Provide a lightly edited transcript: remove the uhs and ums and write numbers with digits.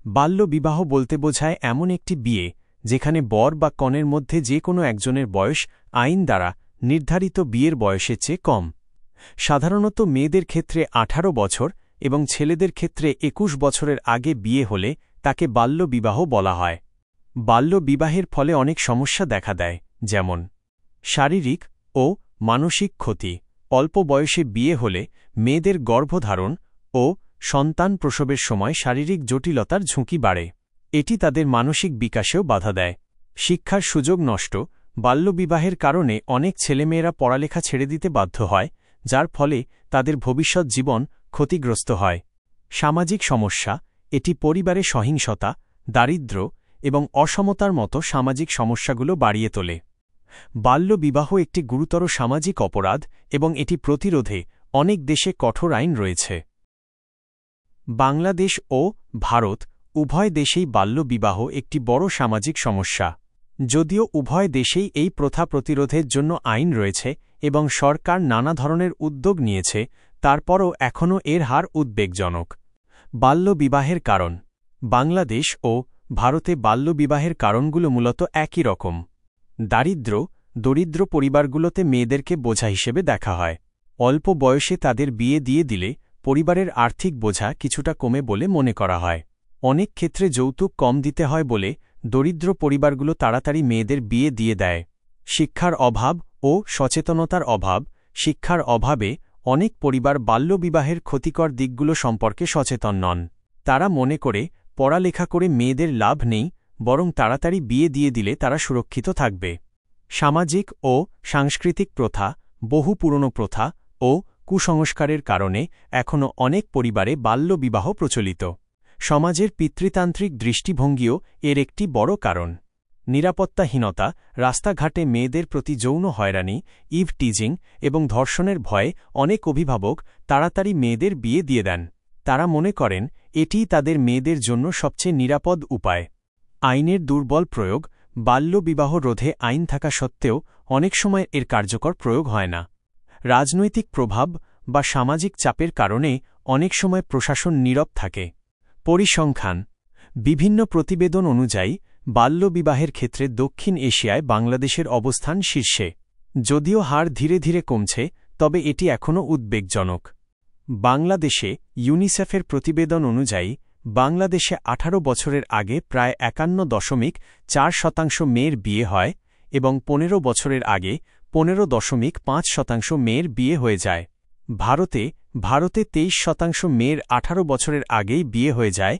বাল্যবিবাহ বলতে বোঝায় এমন একটি বিয়ে যেখানে বর বা কনের মধ্যে যে কোনো একজনের বয়স আইন দ্বারা নির্ধারিত বিয়ের বয়সের চেয়ে কম। সাধারণত মেয়েদের ক্ষেত্রে 18 বছর এবং ছেলেদের ক্ষেত্রে 21 বছরের আগে বিয়ে হলে তাকে বাল্যবিবাহ বলা হয়। বাল্যবিবাহের ফলে অনেক সমস্যা দেখা দেয়, যেমন শারীরিক ও মানসিক ক্ষতি। অল্প বয়সে বিয়ে হলে মেয়েদের গর্ভধারণ ও সন্তান প্রসবের সময় শারীরিক জটিলতার ঝুঁকি বাড়ে। এটি তাদের মানসিক বিকাশেও বাধা দেয়। শিক্ষার সুযোগ নষ্ট। বাল্যবিবাহের কারণে অনেক ছেলেমেয়েরা পড়ালেখা ছেড়ে দিতে বাধ্য হয়, যার ফলে তাদের ভবিষ্যৎ জীবন ক্ষতিগ্রস্ত হয়। সামাজিক সমস্যা। এটি পরিবারে সহিংসতা, দারিদ্র্য এবং অসমতার মতো সামাজিক সমস্যাগুলো বাড়িয়ে তোলে। বাল্যবিবাহ একটি গুরুতর সামাজিক অপরাধ এবং এটি প্রতিরোধে অনেক দেশে কঠোর আইন রয়েছে। বাংলাদেশ ও ভারত উভয় দেশেই বাল্যবিবাহ একটি বড় সামাজিক সমস্যা। যদিও উভয় দেশেই এই প্রথা প্রতিরোধের জন্য আইন রয়েছে এবং সরকার নানা ধরনের উদ্যোগ নিয়েছে, তারপরও এখনও এর হার উদ্বেগজনক। বাল্যবিবাহের কারণ। বাংলাদেশ ও ভারতে বাল্যবিবাহের কারণগুলো মূলত একই রকম। দরিদ্র পরিবারগুলোতে মেয়েদেরকে বোঝা হিসেবে দেখা হয়। অল্প বয়সে তাদের বিয়ে দিয়ে দিলে পরিবারের আর্থিক বোঝা কিছুটা কমে বলে মনে করা হয়। অনেক ক্ষেত্রে যৌতুক কম দিতে হয় বলে দরিদ্র পরিবারগুলো তাড়াতাড়ি মেয়েদের বিয়ে দিয়ে দেয়। শিক্ষার অভাব ও সচেতনতার অভাব। শিক্ষার অভাবে অনেক পরিবার বাল্যবিবাহের ক্ষতিকর দিকগুলো সম্পর্কে সচেতন নন। তারা মনে করে পড়ালেখা করে মেয়েদের লাভ নেই, বরং তাড়াতাড়ি বিয়ে দিয়ে দিলে তারা সুরক্ষিত থাকবে। সামাজিক ও সাংস্কৃতিক প্রথা। বহু পুরনো প্রথা ও কুসংস্কারের কারণে এখনও অনেক পরিবারে বাল্যবিবাহ প্রচলিত। সমাজের পিতৃতান্ত্রিক দৃষ্টিভঙ্গিও এর একটি বড় কারণ। নিরাপত্তাহীনতা। রাস্তাঘাটে মেয়েদের প্রতি যৌন হয়রানি, ইভটিজিং এবং ধর্ষণের ভয়ে অনেক অভিভাবক তাড়াতাড়ি মেয়েদের বিয়ে দিয়ে দেন। তারা মনে করেন এটিই তাদের মেয়েদের জন্য সবচেয়ে নিরাপদ উপায়। আইনের দুর্বল প্রয়োগ। বাল্যবিবাহ রোধে আইন থাকা সত্ত্বেও অনেক সময় এর কার্যকর প্রয়োগ হয় না। রাজনৈতিক প্রভাব বা সামাজিক চাপের কারণে অনেক সময় প্রশাসন নীরব থাকে। পরিসংখ্যান। বিভিন্ন প্রতিবেদন অনুযায়ী বাল্যবিবাহের ক্ষেত্রে দক্ষিণ এশিয়ায় বাংলাদেশের অবস্থান শীর্ষে। যদিও হার ধীরে ধীরে কমছে, তবে এটি এখনও উদ্বেগজনক। বাংলাদেশে ইউনিসেফের প্রতিবেদন অনুযায়ী বাংলাদেশে 18 বছরের আগে প্রায় 51.4% মেয়ের বিয়ে হয় এবং 15 বছরের আগে 15.5% মেয়ের বিয়ে হয়ে যায়। ভারতে 23% মেয়ের 18 বছরের আগেই বিয়ে হয়ে যায়